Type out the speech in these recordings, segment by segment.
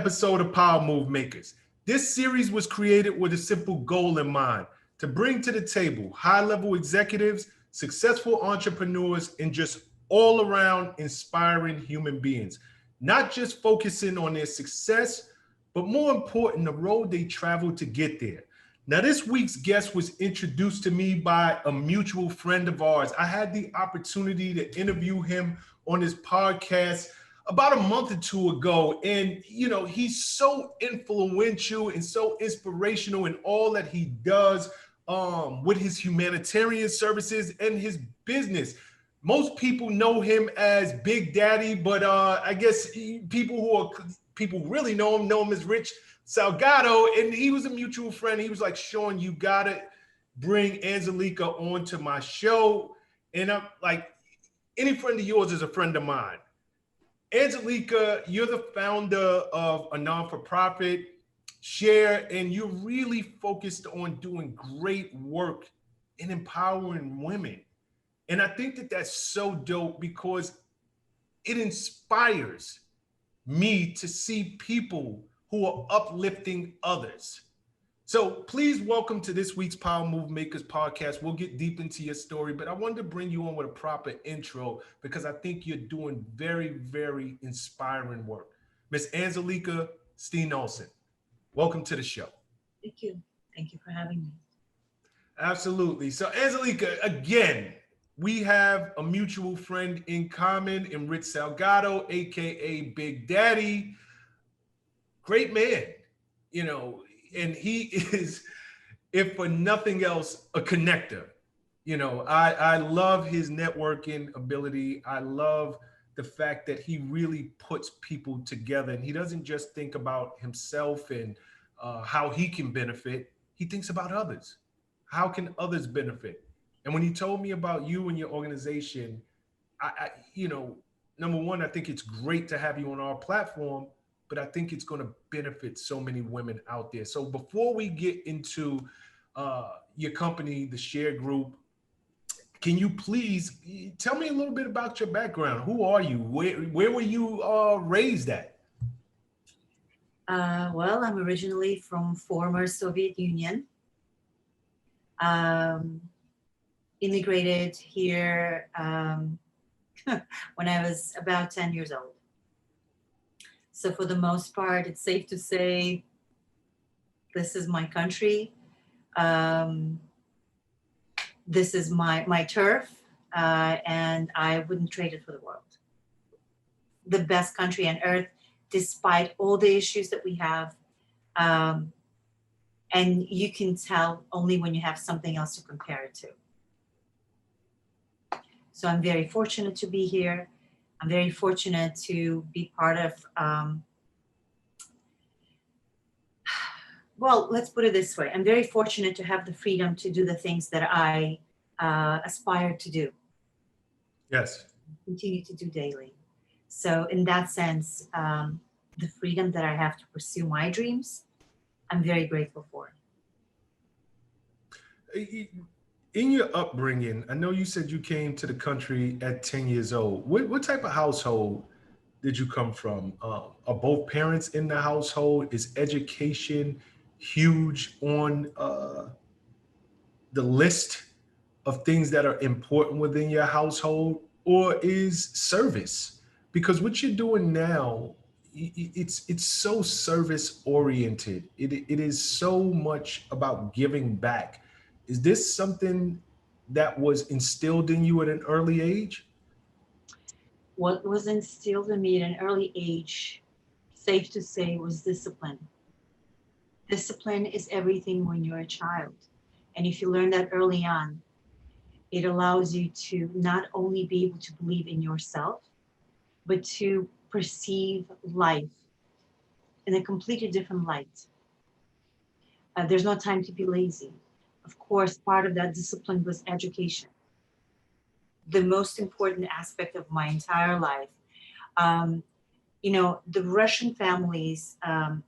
episode of Power Move Makers. This series was created with a simple goal in mind: to bring to the table high-level executives, successful entrepreneurs, and just all-around inspiring human beings, not just focusing on their success, but more important, the road they traveled to get there. Now, this week's guest was introduced to me by a mutual friend of ours. I had the opportunity to interview him on his podcast about a month or two ago. And, you know, he's so influential and so inspirational in all that he does with his humanitarian services and his business. Most people know him as Big Daddy, but I guess people really know him as Rich Salgado. And he was a mutual friend. He was like, Shawn, you gotta bring Anzhelika onto my show. And I'm like, any friend of yours is a friend of mine. Anzhelika, you're the founder of a non-for-profit, Sher, and you're really focused on doing great work in empowering women. And I think that that's so dope because it inspires me to see people who are uplifting others. So please welcome to this week's Power Move Makers podcast. We'll get deep into your story, but I wanted to bring you on with a proper intro because I think you're doing very, very inspiring work. Miss Anzhelika Steen-Olsen, welcome to the show. Thank you. Thank you for having me. Absolutely. So Anzhelika, again, we have a mutual friend in common in Rich Salgado, AKA Big Daddy. Great man, you know, and he is, if for nothing else, a connector. You know, I love his networking ability. I love the fact that he really puts people together, and he doesn't just think about himself and how he can benefit. He thinks about others. How can others benefit? And when he told me about you and your organization, you know, number one, I think it's great to have you on our platform, but I think it's going to benefit so many women out there. So before we get into your company, the Sher Group, can you please tell me a little bit about your background? Who are you? Where were you raised at? Well, I'm originally from former Soviet Union. Immigrated here when I was about 10 years old. So for the most part, it's safe to say this is my country. This is my turf, and I wouldn't trade it for the world. The best country on earth, despite all the issues that we have. And you can tell only when you have something else to compare it to. So I'm very fortunate to be here. I'm very fortunate to be part of, well, let's put it this way. I'm very fortunate to have the freedom to do the things that I aspire to do. Yes. Continue to do daily. So in that sense, the freedom that I have to pursue my dreams, I'm very grateful for. In your upbringing, I know you said you came to the country at 10 years old. What type of household did you come from? Are both parents in the household? Is education huge on the list of things that are important within your household? Or is service? Because what you're doing now, it's so service oriented. It is so much about giving back. Is this something that was instilled in you at an early age? What was instilled in me at an early age, safe to say, was discipline. Discipline is everything when you're a child. And if you learn that early on, it allows you to not only be able to believe in yourself, but to perceive life in a completely different light. There's no time to be lazy. Of course, part of that discipline was education. The most important aspect of my entire life. You know, the Russian families,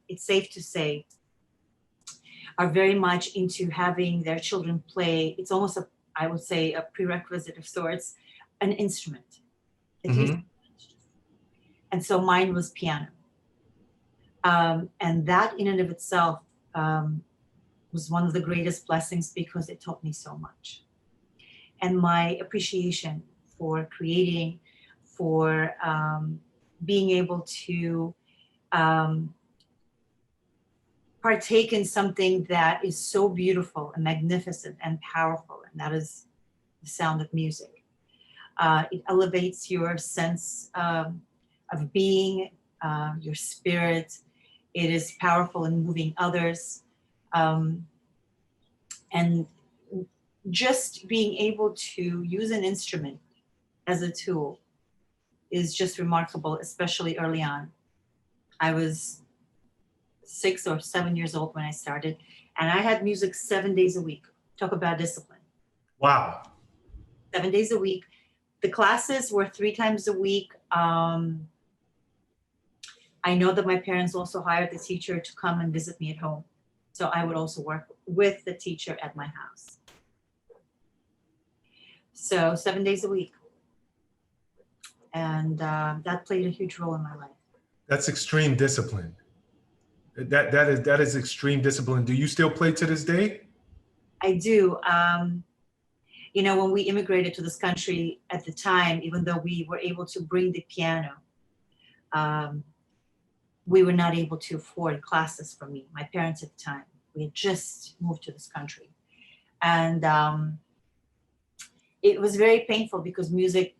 it's safe to say, are very much into having their children play. It's almost I would say, a prerequisite of sorts, an instrument. At least. And so mine was piano. And that in and of itself was one of the greatest blessings because it taught me so much. And my appreciation for creating, for being able to partake in something that is so beautiful and magnificent and powerful, and that is the sound of music. It elevates your sense of being, your spirit. It is powerful in moving others. And just being able to use an instrument as a tool is just remarkable, especially early on. I was 6 or 7 years old when I started, and I had music 7 days a week. Talk about discipline. Wow. 7 days a week. The classes were 3 times a week. I know that my parents also hired the teacher to come and visit me at home. So I would also work with the teacher at my house. So 7 days a week. And that played a huge role in my life. That's extreme discipline. That is extreme discipline. Do you still play to this day? I do. You know, when we immigrated to this country at the time, even though we were able to bring the piano, we were not able to afford classes for me. My parents at the time, we had just moved to this country. And it was very painful because music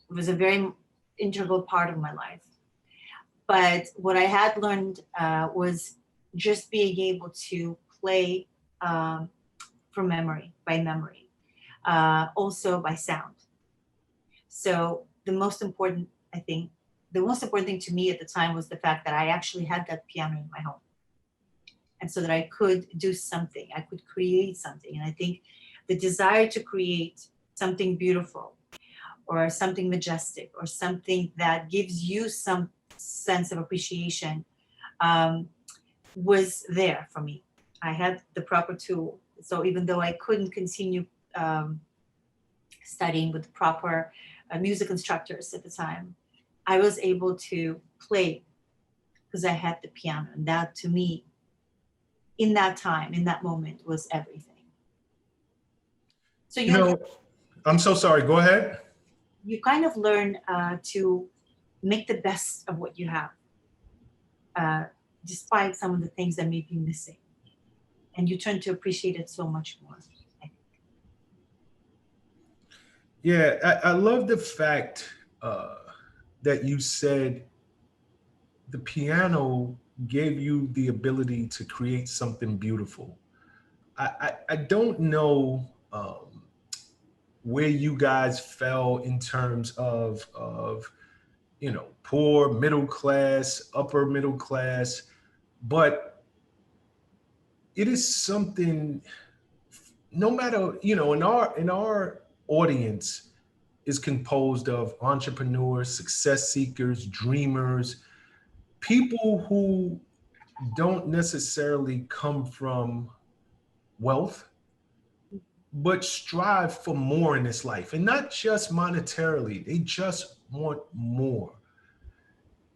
was a very integral part of my life. But what I had learned was just being able to play from memory, by memory, also by sound. So the most important thing to me at the time was the fact that I actually had that piano in my home. And so that I could do something, I could create something. And I think the desire to create something beautiful or something majestic or something that gives you some sense of appreciation was there for me. I had the proper tool. So even though I couldn't continue studying with the proper music instructors at the time, I was able to play because I had the piano. And that to me, in that time, in that moment, was everything. So I'm so sorry. Go ahead. You kind of learn to make the best of what you have, despite some of the things that may be missing. And you turn to appreciate it so much more, I think. Yeah, I love the fact that you said the piano gave you the ability to create something beautiful. I don't know where you guys fell in terms of poor, middle class, upper middle class, but it is something, no matter, in our audience is composed of entrepreneurs, success seekers, dreamers, people who don't necessarily come from wealth, but strive for more in this life, and not just monetarily. They just want more.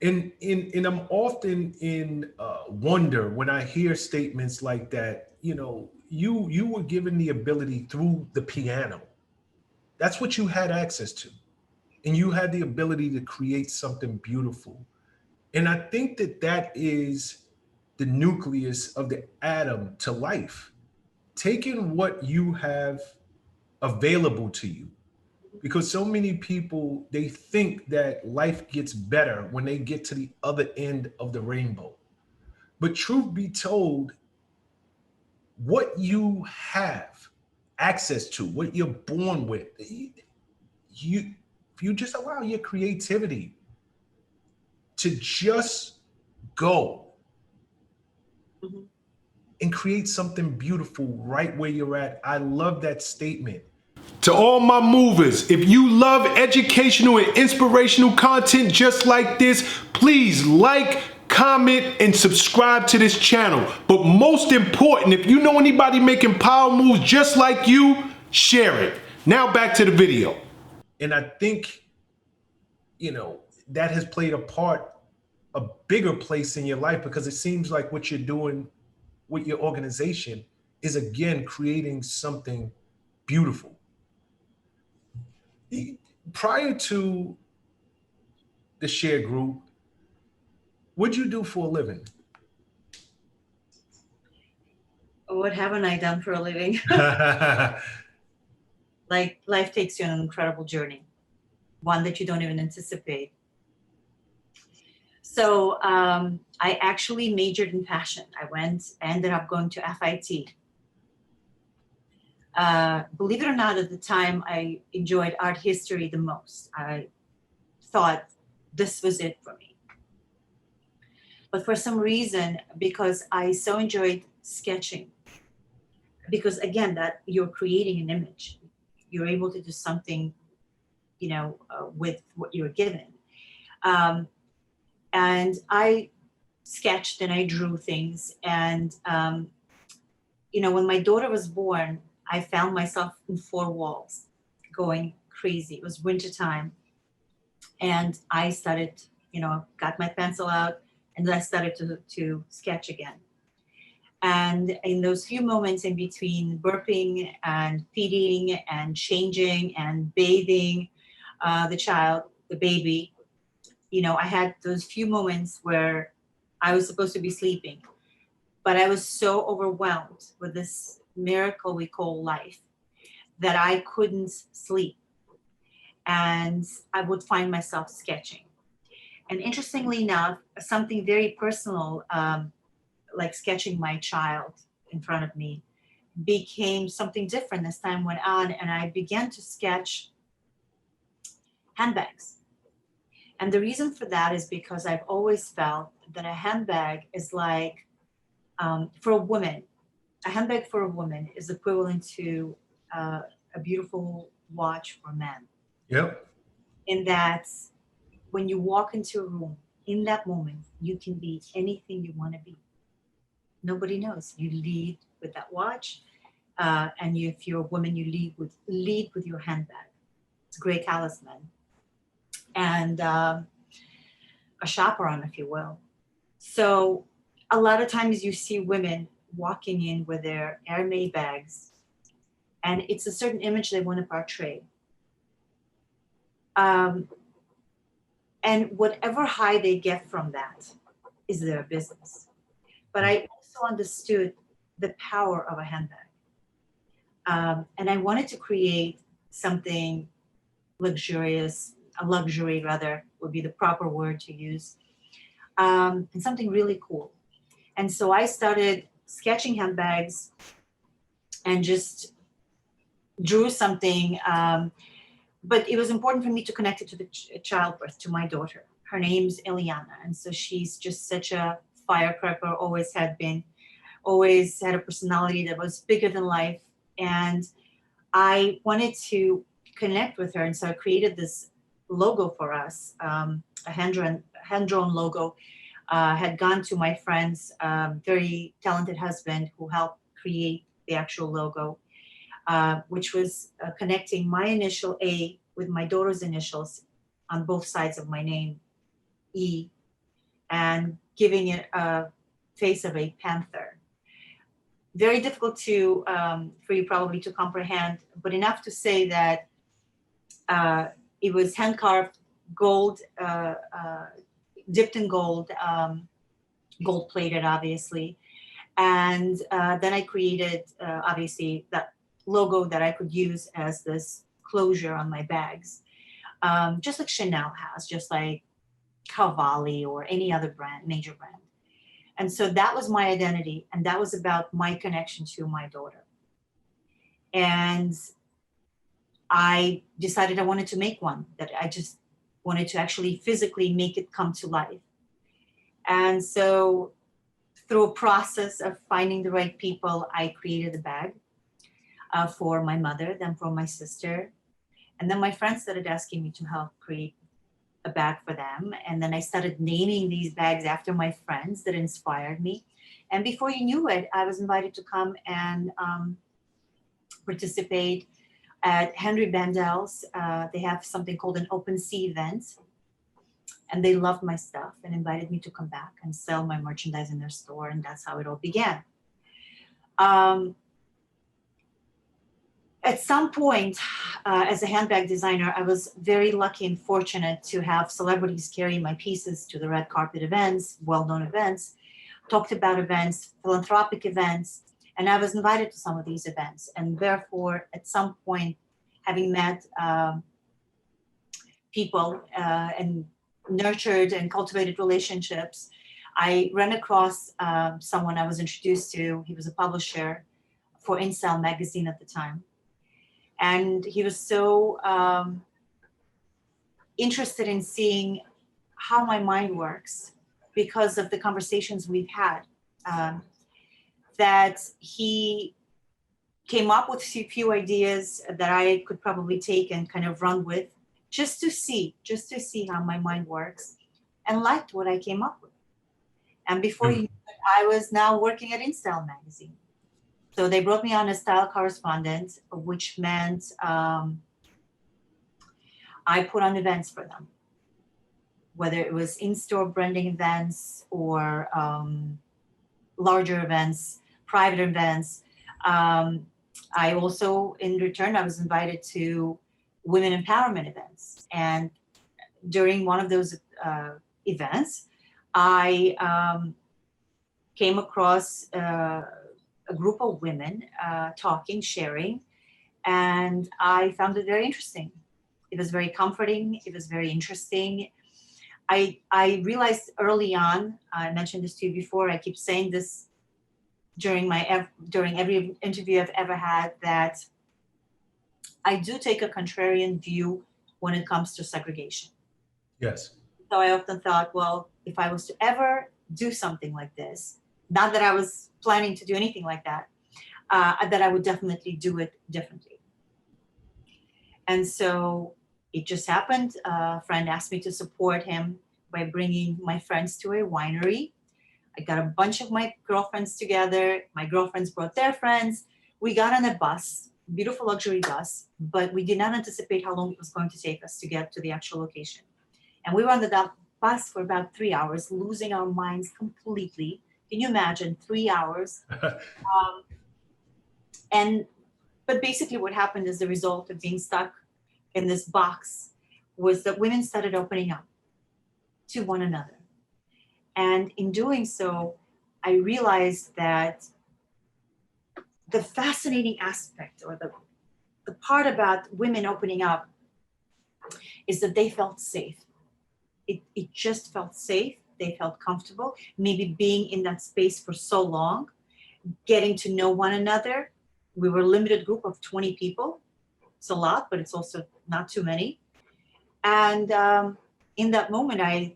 And I'm often in wonder when I hear statements like that. You were given the ability through the piano. That's what you had access to, and you had the ability to create something beautiful. And I think that is the nucleus of the atom to life. Taking what you have available to you, because so many people, they think that life gets better when they get to the other end of the rainbow. But truth be told, what you have access to, what you're born with, you if you just allow your creativity to just go Mhm. and create something beautiful right where you're at. I love that statement. To all my movers, if you love educational and inspirational content just like this, please like, comment, and subscribe to this channel. But most important, if you know anybody making power moves just like you, share it. Now back to the video. And I think, that has played a part a bigger place in your life, because it seems like what you're doing with your organization is again creating something beautiful. Prior to the Sher group, what'd you do for a living? What haven't I done for a living? Like, life takes you on an incredible journey, one that you don't even anticipate. So I actually majored in fashion. Ended up going to FIT. Believe it or not, at the time, I enjoyed art history the most. I thought this was it for me. But for some reason, because I so enjoyed sketching, because again, that you're creating an image, you're able to do something, with what you're given. Um, and I sketched and I drew things. And, when my daughter was born, I found myself in four walls going crazy. It was wintertime. And I started, got my pencil out and then I started to sketch again. And in those few moments in between burping and feeding and changing and bathing the child, the baby, I had those few moments where I was supposed to be sleeping, but I was so overwhelmed with this miracle we call life that I couldn't sleep. And I would find myself sketching. And interestingly enough, something very personal, like sketching my child in front of me, became something different as time went on. And I began to sketch handbags. And the reason for that is because I've always felt that a handbag is like, for a woman, a handbag for a woman is equivalent to a beautiful watch for men. Yep. In that, when you walk into a room, in that moment, you can be anything you want to be. Nobody knows. You lead with that watch, and if you're a woman, you lead with your handbag. It's a great talisman, and a chaperone, if you will. So a lot of times you see women walking in with their Hermes bags, and it's a certain image they want to portray. And whatever high they get from that is their business. But I also understood the power of a handbag. And I wanted to create something luxurious, a luxury rather would be the proper word to use, and something really cool. And so I started sketching handbags and just drew something. But it was important for me to connect it to the childbirth, to my daughter. Her name's Eliana. And so she's just such a firecracker, always had been, always had a personality that was bigger than life. And I wanted to connect with her. And so I created this logo for us, a hand-drawn logo. Had gone to my friend's very talented husband who helped create the actual logo. Which was connecting my initial A with my daughter's initials on both sides of my name, E, and giving it a face of a panther. Very difficult for you probably to comprehend, but enough to say that it was hand carved, gold, dipped in gold, gold plated, obviously. And then I created, obviously, that logo that I could use as this closure on my bags, just like Chanel has, just like Cavalli or any other brand, major brand. And so that was my identity, and that was about my connection to my daughter. And I decided I wanted to make one, that I just wanted to actually physically make it come to life. And so through a process of finding the right people, I created a bag. For my mother, then for my sister. And then my friends started asking me to help create a bag for them. And then I started naming these bags after my friends that inspired me. And before you knew it, I was invited to come and participate at Henry Bendel's. They have something called an open sea event. And they loved my stuff and invited me to come back and sell my merchandise in their store. And that's how it all began. At some point, as a handbag designer, I was very lucky and fortunate to have celebrities carry my pieces to the red carpet events, well-known events, talked about events, philanthropic events, and I was invited to some of these events. And therefore, at some point, having met people and nurtured and cultivated relationships, I ran across someone I was introduced to. He was a publisher for Incel magazine at the time. And he was so interested in seeing how my mind works because of the conversations we've had, that he came up with a few ideas that I could probably take and kind of run with just to see how my mind works, and liked what I came up with. And before you knew it, I was now working at Incel magazine. So they brought me on as style correspondent, which meant I put on events for them, whether it was in-store branding events or larger events, private events. I also, in return, I was invited to women empowerment events. And during one of those events, I came across a group of women talking, sharing, and I found it very interesting. It was very comforting. It was very interesting. I realized early on, I mentioned this to you before, I keep saying this during every interview I've ever had, that I do take a contrarian view when it comes to segregation. Yes. So I often thought, well, if I was to ever do something like this, not that I was planning to do anything like that, that I would definitely do it differently. And so it just happened. A friend asked me to support him by bringing my friends to a winery. I got a bunch of my girlfriends together. My girlfriends brought their friends. We got on a bus, beautiful luxury bus, but we did not anticipate how long it was going to take us to get to the actual location. And we were on the bus for about 3 hours, losing our minds completely. Can you imagine 3 hours? But basically what happened as a result of being stuck in this box was that women started opening up to one another. And in doing so, I realized that the fascinating aspect, or the part about women opening up, is that they felt safe. It just felt safe. They felt comfortable. Maybe being in that space for so long, getting to know one another. We were a limited group of 20 people. It's a lot, but it's also not too many. And in that moment, I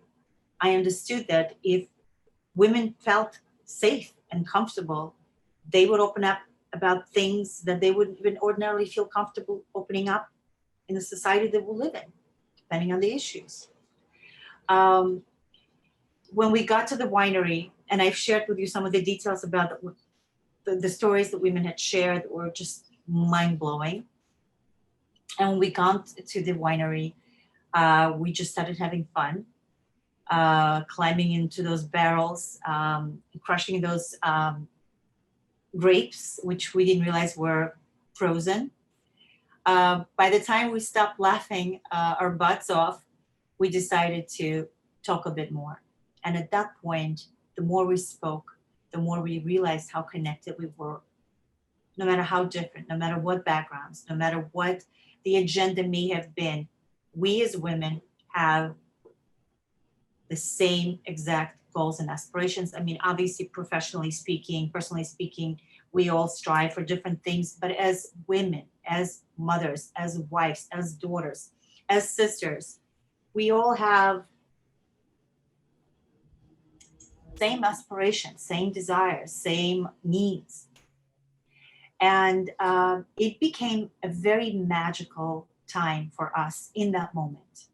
understood that if women felt safe and comfortable, they would open up about things that they wouldn't even ordinarily feel comfortable opening up in the society that we live in, depending on the issues. When we got to the winery, and I've shared with you some of the details about the stories that women had shared were just mind-blowing. And when we got to the winery, we just started having fun, climbing into those barrels, crushing those grapes, which we didn't realize were frozen. By the time we stopped laughing our butts off, we decided to talk a bit more. And at that point, the more we spoke, the more we realized how connected we were, no matter how different, no matter what backgrounds, no matter what the agenda may have been. We as women have the same exact goals and aspirations. I mean, obviously, professionally speaking, personally speaking, we all strive for different things, but as women, as mothers, as wives, as daughters, as sisters, we all have same aspirations, same desires, same needs. And it became a very magical time for us in that moment.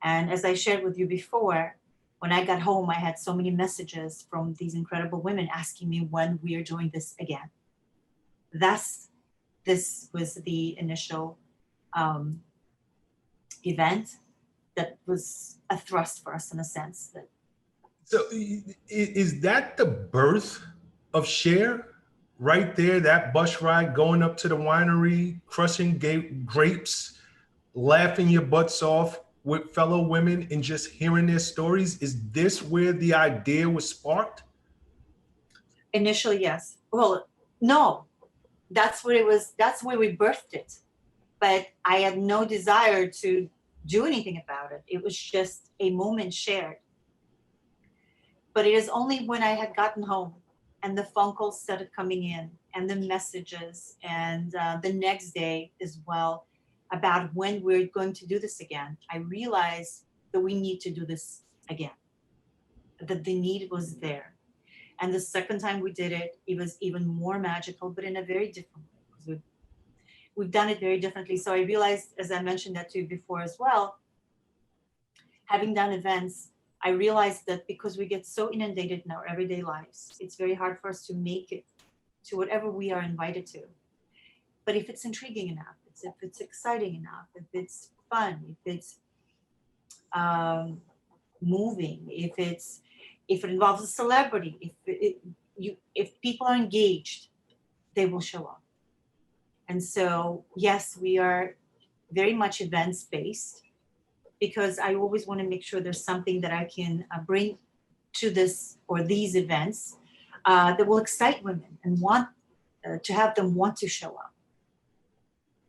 And as I shared with you before, when I got home, I had so many messages from these incredible women asking me when we are doing this again. Thus, this was the initial event. that was a thrust for us in a sense. That So is that the birth of Cher? Right there, that bus ride going up to the winery, crushing grapes, laughing your butts off with fellow women and just hearing their stories. Is this where the idea was sparked? initially, yes. Well, no, that's where it was. That's where we birthed it. But I had no desire to do anything about it. It was just a moment shared. But it is only when I had gotten home and the phone calls started coming in and the messages and the next day as well about when we're going to do this again, I realized that we need to do this again, that the need was there. And the second time we did it, it was even more magical, but in a very different way because we've done it very differently. So I realized, as I mentioned that to you before as well, having done events, I realized that because we get so inundated in our everyday lives, it's very hard for us to make it to whatever we are invited to. But if it's intriguing enough, if it's exciting enough, if it's fun, if it's moving, if it involves a celebrity, if people are engaged, they will show up. And so, yes, we are very much events based because I always want to make sure there's something that I can bring to this or these events that will excite women and want to have them want to show up.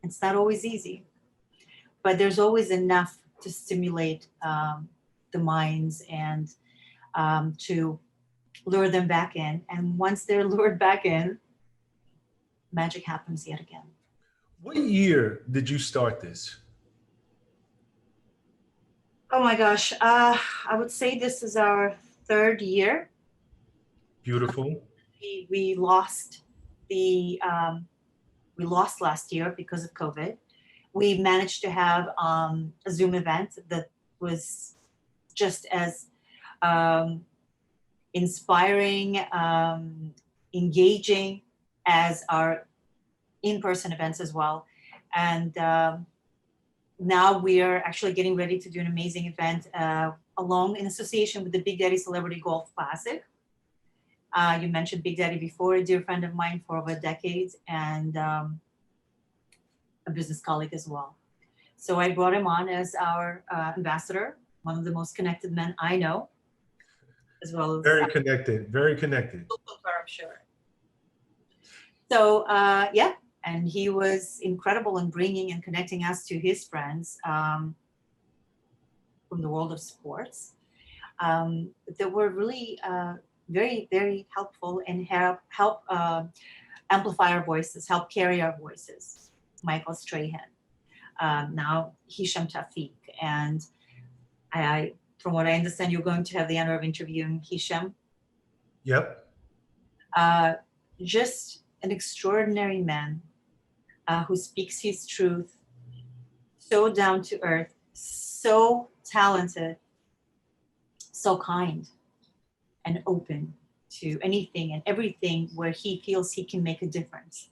It's not always easy, but there's always enough to stimulate the minds and to lure them back in. And once they're lured back in, magic happens yet again. What year did you start this? Oh my gosh. I would say this is our third year. Beautiful. We lost we lost last year because of COVID. We managed to have a Zoom event that was just as inspiring, engaging as our in-person events as well. And now we are actually getting ready to do an amazing event along in association with the Big Daddy Celebrity Golf Classic. You mentioned Big Daddy before, a dear friend of mine for over decades and a business colleague as well. So I brought him on as our ambassador, one of the most connected men I know, as well as very connected, very connected. I'm sure. So yeah, and he was incredible in bringing and connecting us to his friends from the world of sports that were really very, very helpful and help amplify our voices, help carry our voices. Michael Strahan, now Hisham Tafik, and I, from what I understand, you're going to have the honor of interviewing Hisham. Yep. Just an extraordinary man who speaks his truth, so down to earth, so talented, so kind, and open to anything and everything where he feels he can make a difference.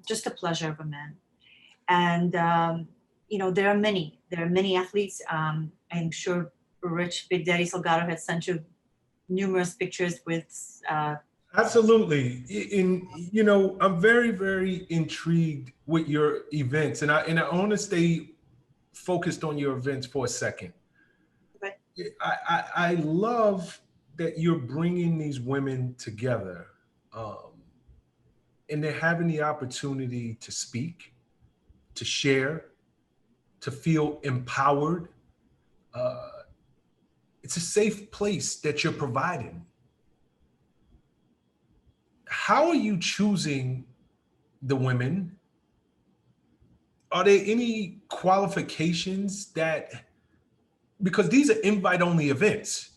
Just a pleasure of a man. And, you know, there are many athletes. I'm sure Rich Big Daddy Salgado had sent you numerous pictures with Absolutely. You know, I'm very, very intrigued with your events, and I want to stay focused on your events for a second. Okay. I love that you're bringing these women together, and they're having the opportunity to speak, to share, to feel empowered. It's a safe place that you're providing. How are you choosing the women? Are there any qualifications because these are invite only events.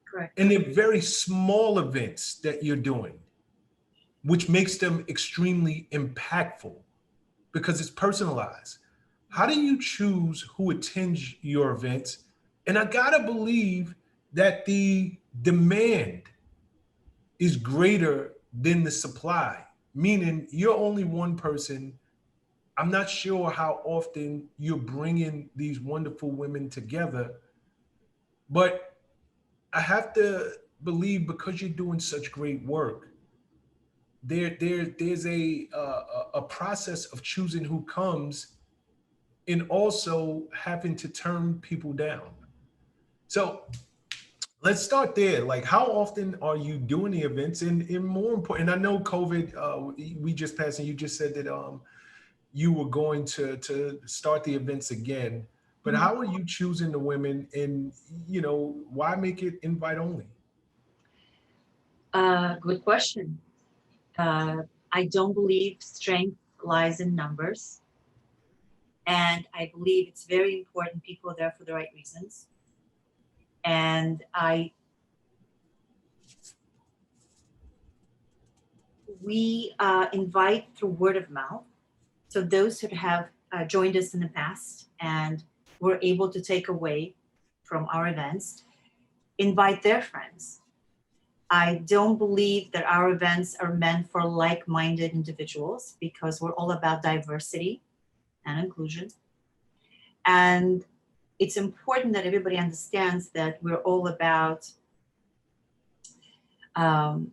Correct. And they're very small events that you're doing, which makes them extremely impactful because it's personalized. How do you choose who attends your events? And I gotta believe that the demand is greater than the supply, meaning you're only one person I'm not sure how often you're bringing these wonderful women together, but I have to believe because you're doing such great work, there's a process of choosing who comes and also having to turn people down. So let's start there. Like, how often are you doing the events? And more important, I know COVID, we just passed, and you just said that you were going to start the events again. But Mhm. how are you choosing the women, and why make it invite only? Good question. Uh, I don't believe strength lies in numbers. And I believe it's very important people are there for the right reasons. And we invite through word of mouth. So those who have joined us in the past and were able to take away from our events, invite their friends. I don't believe that our events are meant for like-minded individuals because we're all about diversity and inclusion. And it's important that everybody understands that we're all about um,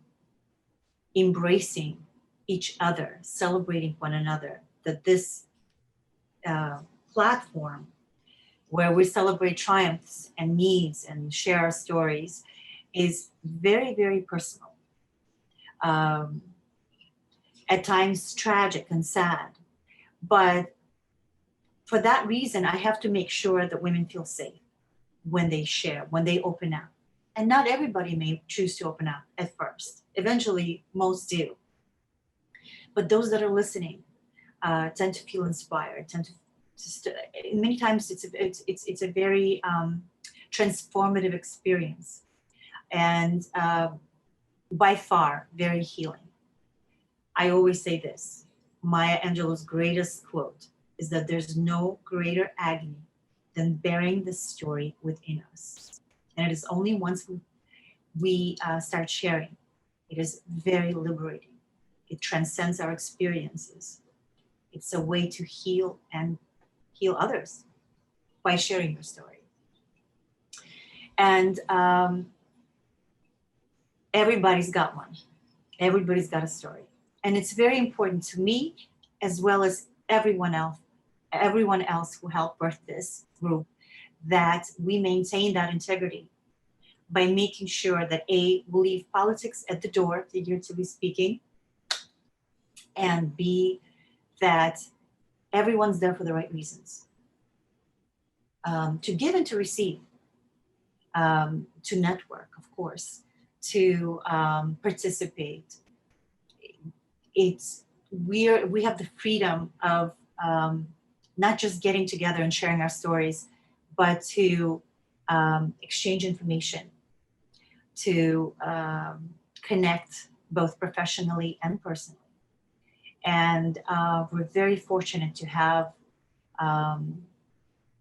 embracing each other, celebrating one another, that this uh, platform where we celebrate triumphs and needs and share our stories is very, very personal. Um, at times tragic and sad. But for that reason, I have to make sure that women feel safe when they share, when they open up. And not everybody may choose to open up at first. Eventually, most do. But those that are listening tend to feel inspired, tend to many times it's a very transformative experience and by far very healing. I always say this. Maya Angelou's greatest quote is that there's no greater agony than bearing the story within us. And it is only once we start sharing, it is very liberating. It transcends our experiences. It's a way to heal and heal others by sharing your story. And everybody's got one. Everybody's got a story. And it's very important to me as well as everyone else who helped birth this group, that we maintain that integrity by making sure that A, we leave politics at the door, figuratively speaking, and B, that everyone's there for the right reasons. To give and to receive, to network, of course, to participate. We have the freedom of not just getting together and sharing our stories, but to exchange information, to connect both professionally and personally. And we're very fortunate to have um,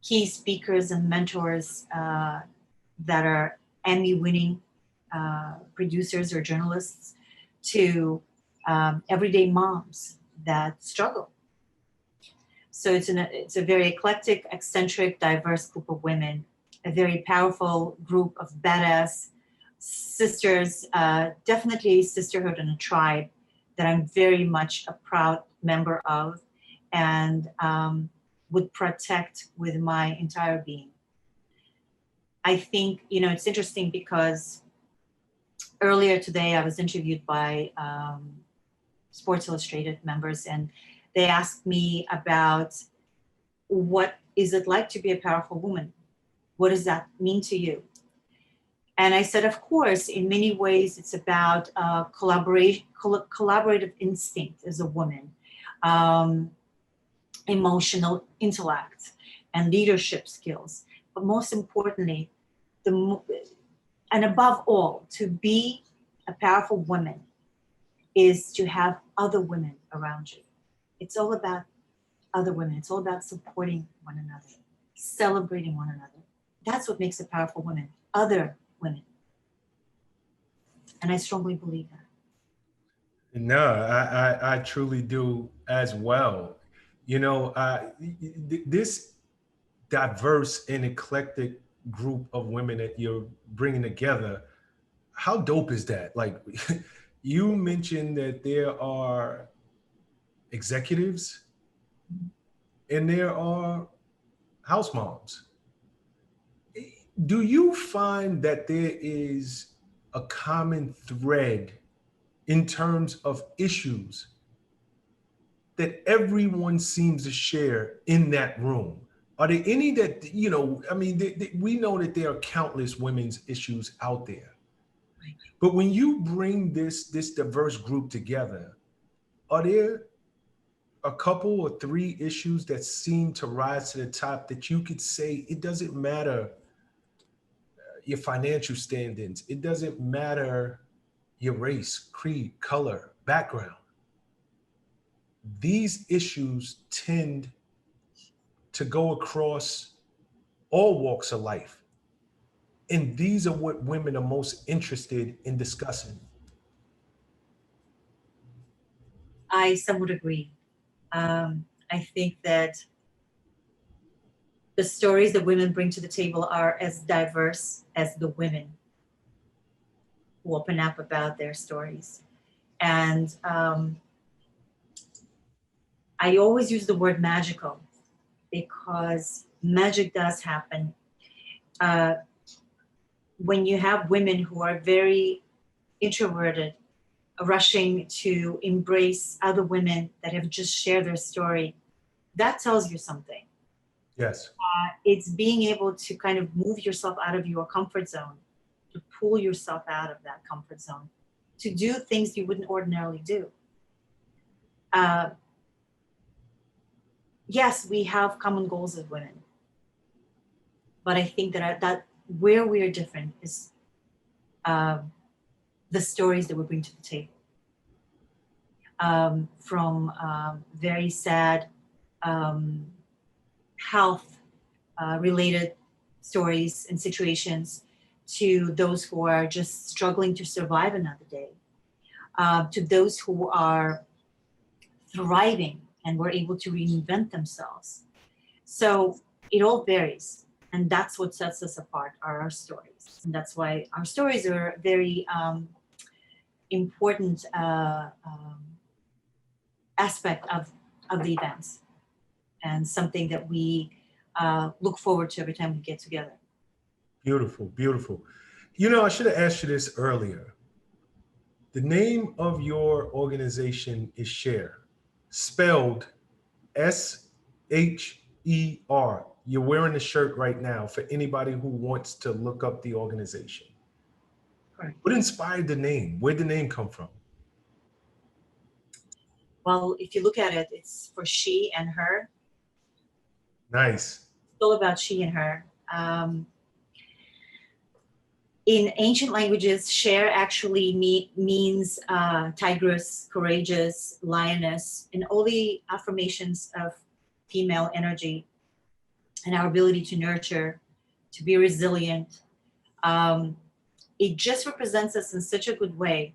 key speakers and mentors that are Emmy-winning producers or journalists to everyday moms that struggle. So it's a very eclectic, eccentric, diverse group of women, a very powerful group of badass sisters, definitely a sisterhood and a tribe that I'm very much a proud member of and would protect with my entire being. I think, it's interesting because earlier today I was interviewed by Sports Illustrated members, and they asked me about what is it like to be a powerful woman? What does that mean to you? And I said, of course, in many ways, it's about collaborative instinct as a woman, um, emotional intellect, and leadership skills. But most importantly, and above all, to be a powerful woman is to have other women around you. It's all about other women. It's all about supporting one another, celebrating one another. That's what makes a powerful woman, other women. And I strongly believe that. No, I truly do as well. You know, this diverse and eclectic group of women that you're bringing together, how dope is that? Like, you mentioned that there are executives and there are house moms. Do you find that there is a common thread in terms of issues that everyone seems to share in that room? Are there any that, you know, I mean, we know that there are countless women's issues out there, but when you bring this diverse group together, are there a couple or three issues that seem to rise to the top that you could say it doesn't matter your financial standings, it doesn't matter your race, creed, color, background? These issues tend to go across all walks of life. And these are what women are most interested in discussing. I somewhat agree. I think that the stories that women bring to the table are as diverse as the women who open up about their stories. And I always use the word magical because magic does happen. Uh, when you have women who are very introverted, rushing to embrace other women that have just shared their story, that tells you something. Yes. It's being able to kind of move yourself out of your comfort zone, to pull yourself out of that comfort zone, to do things you wouldn't ordinarily do. Uh, yes, we have common goals as women, but I think that where we are different is uh, the stories that we bring to the table. From very sad um, health related stories and situations to those who are just struggling to survive another day, to those who are thriving and were able to reinvent themselves. So it all varies. And that's what sets us apart are our stories. And that's why our stories are very important aspect of the events and something that we look forward to every time we get together. Beautiful, beautiful. You know, I should have asked you this earlier. The name of your organization is Sher, spelled Sher. You're wearing a shirt right now for anybody who wants to look up the organization. Correct. What inspired the name? Where'd the name come from? Well, if you look at it, it's for she and her. Nice. It's all about she and her. In ancient languages, Sher actually means tigress, courageous, lioness, and all the affirmations of female energy and our ability to nurture, to be resilient. Um, it just represents us in such a good way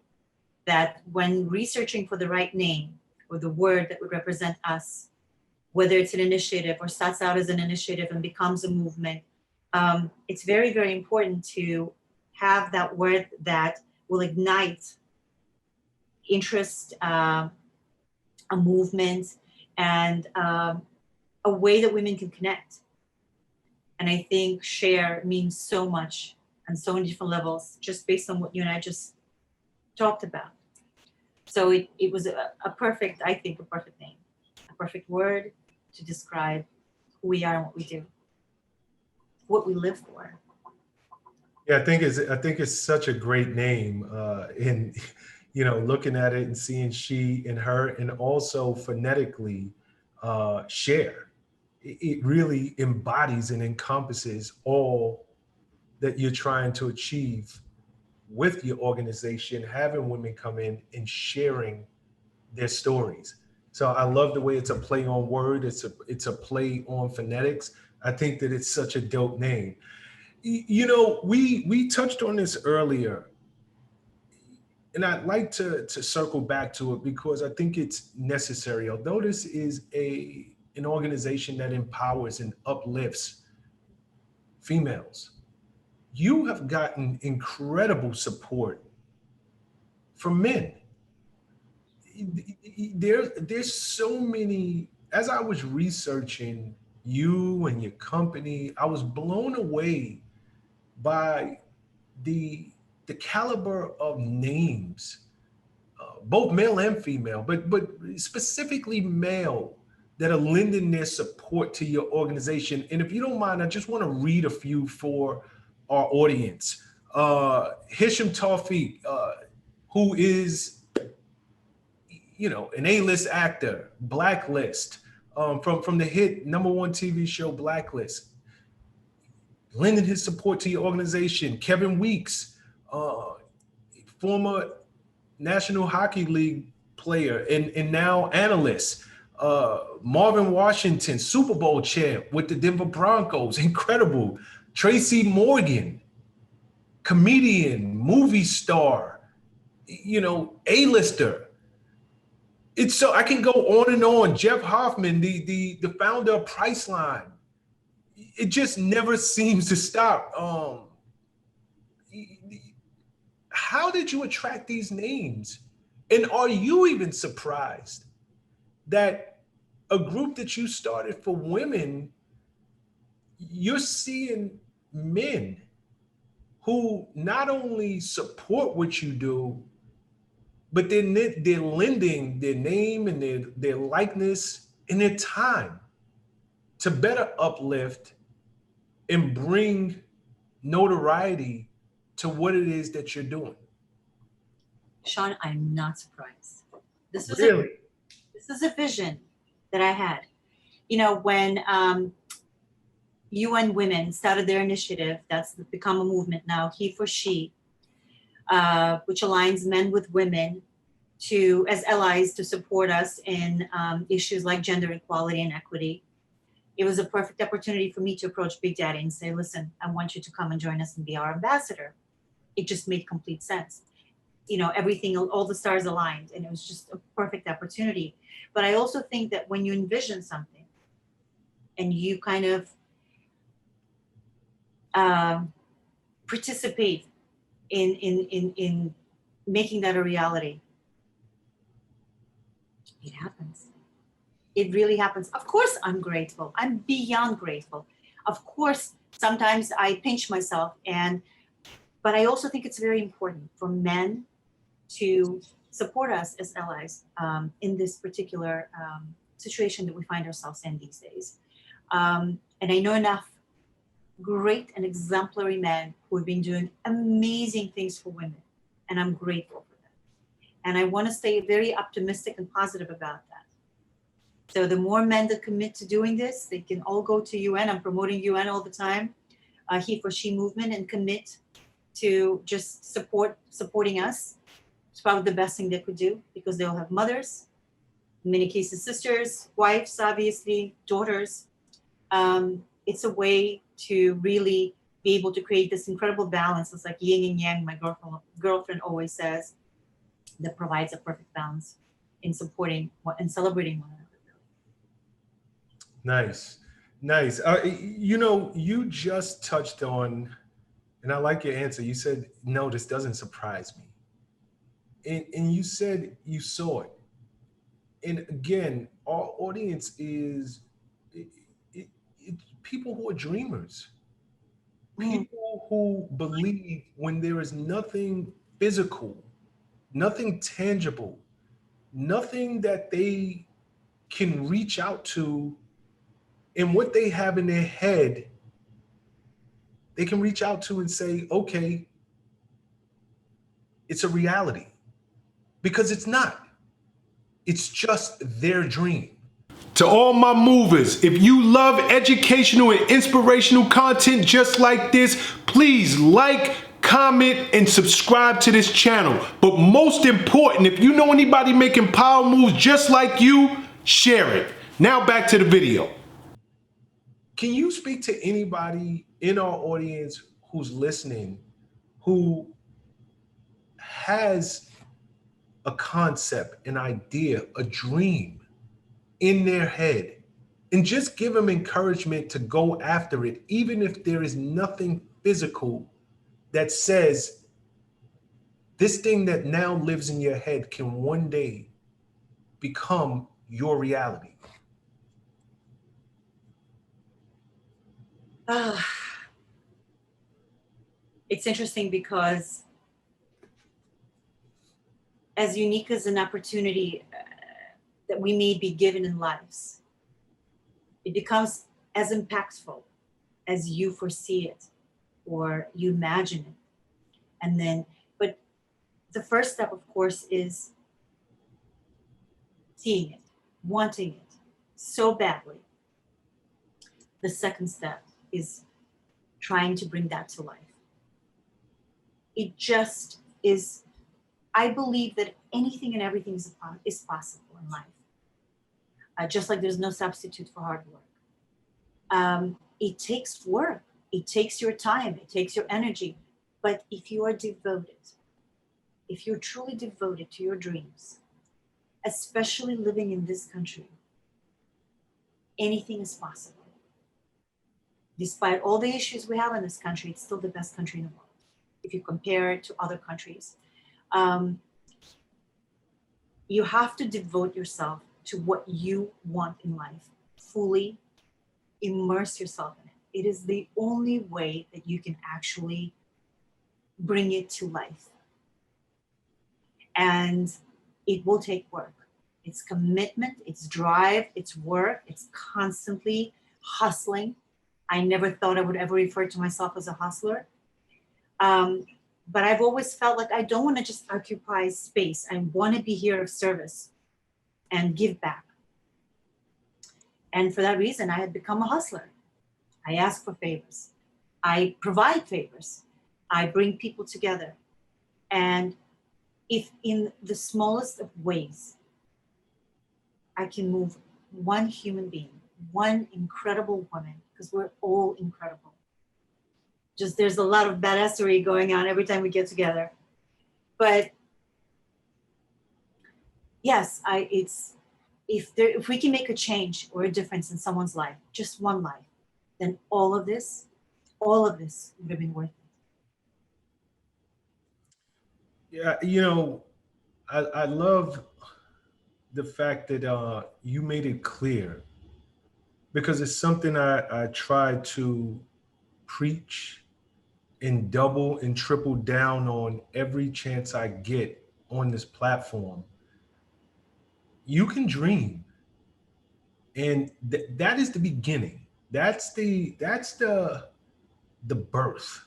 that when researching for the right name or the word that would represent us, whether it's an initiative or starts out as an initiative and becomes a movement, it's very, very important to have that word that will ignite interest, a movement, and a way that women can connect. And I think share means so much on so many different levels, just based on what you and I just talked about. So it was a perfect, I think, a perfect name, a perfect word to describe who we are and what we do, what we live for. Yeah, I think it's such a great name. In you know, looking at it and seeing she and her, and also phonetically, share. It really embodies and encompasses all that you're trying to achieve with your organization, having women come in and sharing their stories. So I love the way it's a play on word. It's a play on phonetics. I think that it's such a dope name. You know, we touched on this earlier, and I'd like to circle back to it because I think it's necessary. Although this is a an organization that empowers and uplifts females, you have gotten incredible support from men. There's so many. As I was researching you and your company, I was blown away by the the caliber of names, both male and female, but specifically male, that are lending their support to your organization. And if you don't mind, I just want to read a few for our audience. Hisham Tawfiq, who is, an A-list actor, Blacklist, from the hit #1 TV show Blacklist, lending his support to your organization. Kevin Weeks, former National Hockey League player and now analyst. Marvin Washington, Super Bowl champ with the Denver Broncos, incredible. Tracy Morgan, comedian, movie star, A-lister. It's so I can go on and on. Jeff Hoffman, the founder of Priceline. It just never seems to stop. How did you attract these names? And are you even surprised that a group that you started for women, you're seeing men who not only support what you do, but they're lending their name and their likeness and their time to better uplift and bring notoriety to what it is that you're doing? Shawn, I'm not surprised. This was Really? this is a vision that I had. When UN Women started their initiative, that's become a movement now, He for She, which aligns men with women as allies to support us in issues like gender equality and equity. It was a perfect opportunity for me to approach Big Daddy and say, listen, I want you to come and join us and be our ambassador. It just made complete sense. Everything, all the stars aligned, and it was just a perfect opportunity. But I also think that when you envision something and you kind of participate in making that a reality, it happens. It really happens. Of course, I'm grateful. I'm beyond grateful. Of course, sometimes I pinch myself, but I also think it's very important for men to support us as allies in this particular situation that we find ourselves in these days. And I know enough great and exemplary men who have been doing amazing things for women, and I'm grateful for that. And I want to stay very optimistic and positive about that. So the more men that commit to doing this, they can all go to UN. I'm promoting UN all the time, He for She movement, and commit to just supporting us. It's probably the best thing they could do, because they'll have mothers, in many cases sisters, wives, obviously, daughters. It's a way to really be able to create this incredible balance. It's like yin and yang, my girlfriend always says, that provides a perfect balance in supporting and celebrating one another. Nice. You just touched on, and I like your answer. You said, no, this doesn't surprise me. And you said you saw it. And again, our audience is people who are dreamers, people who believe when there is nothing physical, nothing tangible, nothing that they can reach out to, and what they have in their head, they can reach out to and say, okay, it's a reality. Because it's not. It's just their dream. To all my movers, if you love educational and inspirational content just like this, please like, comment, and subscribe to this channel. But most important, if you know anybody making power moves just like you, share it. Now back to the video. Can you speak to anybody in our audience who's listening who has a concept, an idea, a dream in their head, and just give them encouragement to go after it, even if there is nothing physical that says this thing that now lives in your head can one day become your reality. Ah, it's interesting because as unique as an opportunity that we may be given in lives, it becomes as impactful as you foresee it or you imagine it. And then, but the first step, of course, is seeing it, wanting it so badly. The second step is trying to bring that to life. It just is, I believe that anything and everything is possible in life. Just like there's no substitute for hard work. It takes work, it takes your time, it takes your energy. But if you are devoted, if you're truly devoted to your dreams, especially living in this country, anything is possible. Despite all the issues we have in this country, it's still the best country in the world. If you compare it to other countries, you have to devote yourself to what you want in life, fully immerse yourself in it. It is the only way that you can actually bring it to life. And it will take work. It's commitment, it's drive, it's work, it's constantly hustling. I never thought I would ever refer to myself as a hustler. But I've always felt like I don't want to just occupy space. I want to be here of service and give back. And for that reason, I had become a hustler. I ask for favors. I provide favors. I bring people together. And if in the smallest of ways, I can move one human being, one incredible woman, because we're all incredible. Just there's a lot of badassery going on every time we get together. But yes, if we can make a change or a difference in someone's life, just one life, then all of this would have been worth it. Yeah, I love the fact that you made it clear, because it's something I try to preach and double and triple down on every chance I get on this platform. You can dream, and that is the beginning. That's the birth.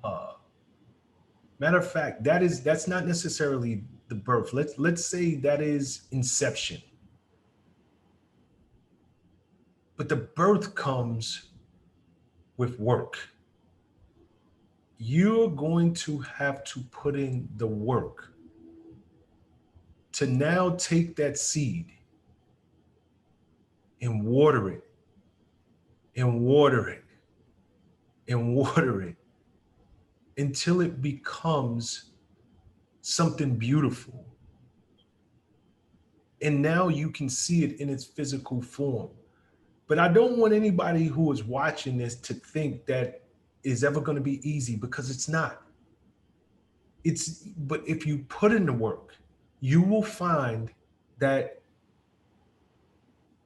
Uh, Matter of fact, that's not necessarily the birth. Let's say that is inception. But the birth comes with work. You're going to have to put in the work to now take that seed and water it and water it and water it until it becomes something beautiful. And now you can see it in its physical form. But I don't want anybody who is watching this to think that is ever going to be easy, because it's not. But if you put in the work, you will find that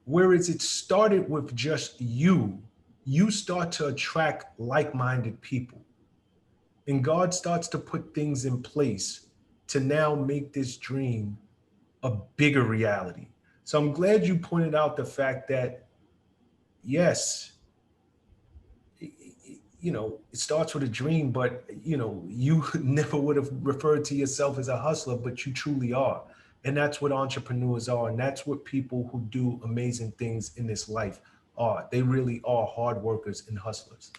whereas it started with just you start to attract like-minded people. And God starts to put things in place to now make this dream a bigger reality. So I'm glad you pointed out the fact that, yes, it starts with a dream, but, you never would have referred to yourself as a hustler, but you truly are. And that's what entrepreneurs are. And that's what people who do amazing things in this life are. They really are hard workers and hustlers.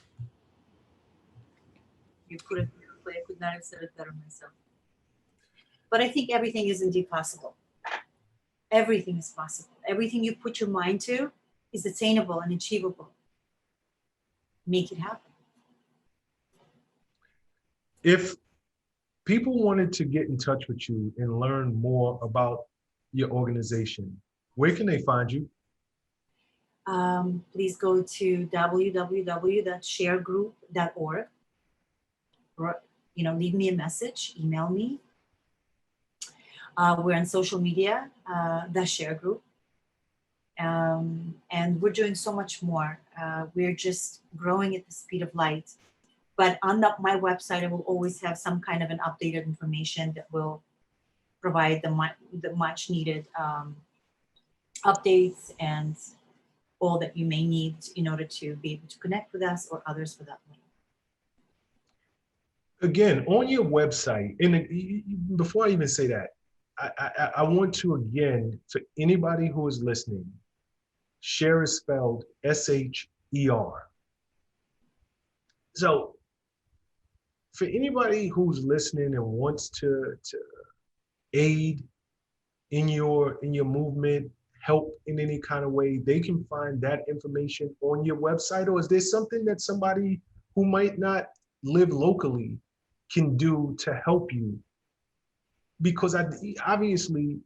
You put it beautifully. I could not have said it better myself. But I think everything is indeed possible. Everything is possible. Everything you put your mind to is attainable and achievable. Make it happen. If people wanted to get in touch with you and learn more about your organization, where can they find you? please go to www.sharegroup.org. Leave me a message, email me. We're on social media, the Sher Group. And we're doing so much more. We're just growing at the speed of light. But on my website, I will always have some kind of an updated information that will provide the much needed updates and all that you may need in order to be able to connect with us or others for that matter. Again, on your website, and before I even say that, I want to, again, for anybody who is listening, Sher is spelled S-H-E-R. So for anybody who's listening and wants to aid in your movement, help in any kind of way, they can find that information on your website? Or is there something that somebody who might not live locally can do to help you? Because obviously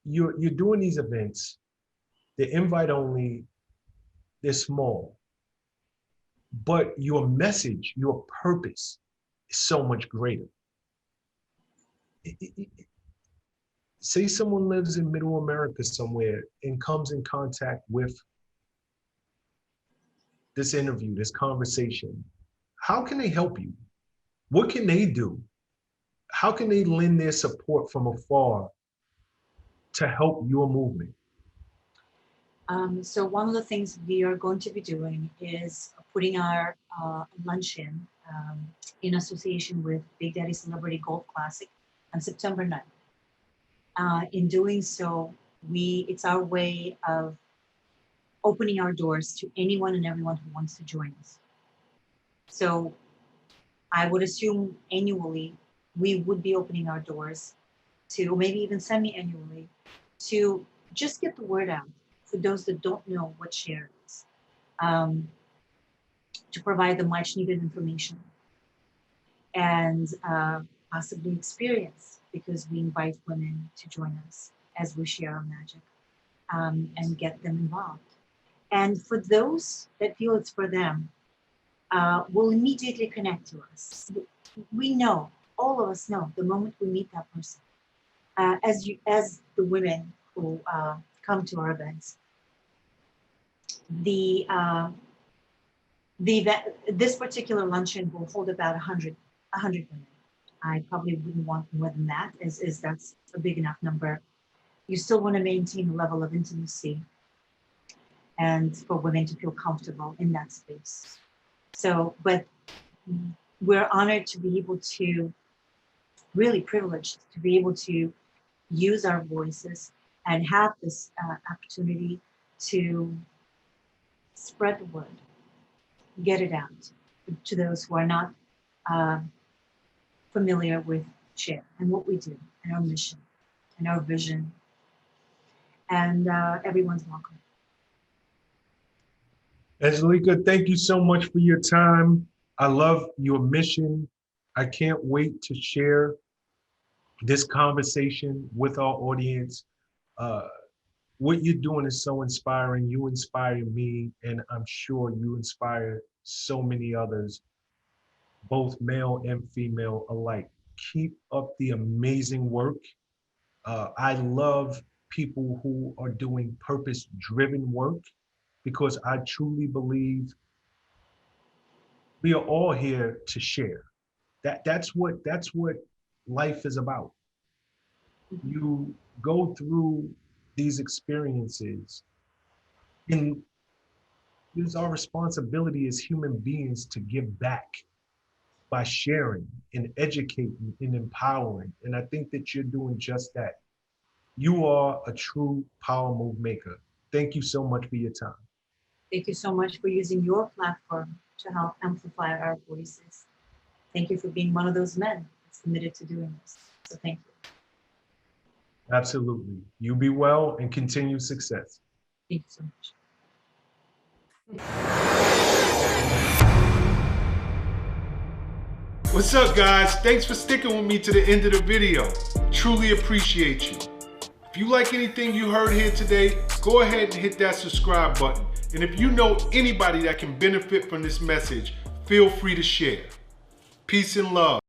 you're doing these events, they're invite only, they're small, but your message, your purpose is so much greater. Say someone lives in Middle America somewhere and comes in contact with this interview, this conversation. How can they help you? What can they do? How can they lend their support from afar to help your movement? So one of the things we are going to be doing is putting our luncheon in association with Big Daddy Celebrity Golf Classic on September 9th. In doing so, it's our way of opening our doors to anyone and everyone who wants to join us. So I would assume annually, we would be opening our doors to, maybe even semi-annually, to just get the word out for those that don't know what Sher is, to provide the much needed information and possibly experience, because we invite women to join us as we share our magic and get them involved. And for those that feel it's for them, will immediately connect to us. We know, all of us know, the moment we meet that person, as the women who come to our events, this particular luncheon will hold about 100 women. I probably wouldn't want more than that, as that's a big enough number. You still want to maintain a level of intimacy and for women to feel comfortable in that space. So, but we're honored to be able to, really privileged to be able to use our voices and have this opportunity to spread the word, get it out to those who are not familiar with Sher and what we do and our mission and our vision. And everyone's welcome. Anzhelika, thank you so much for your time. I love your mission. I can't wait to share this conversation with our audience. What you're doing is so inspiring. You inspire me, and I'm sure you inspire so many others, both male and female alike. Keep up the amazing work. I love people who are doing purpose-driven work, because I truly believe we are all here to share. That's what life is about. You go through these experiences, and it's our responsibility as human beings to give back by sharing and educating and empowering. And I think that you're doing just that. You are a true power move maker. Thank you so much for your time. Thank you so much for using your platform to help amplify our voices. Thank you for being one of those men that's committed to doing this. So thank you. Absolutely. You be well and continued success. Thank you so much. What's up, guys? Thanks for sticking with me to the end of the video. Truly appreciate you. If you like anything you heard here today, go ahead and hit that subscribe button And if you know anybody that can benefit from this message, feel free to share. Peace and love.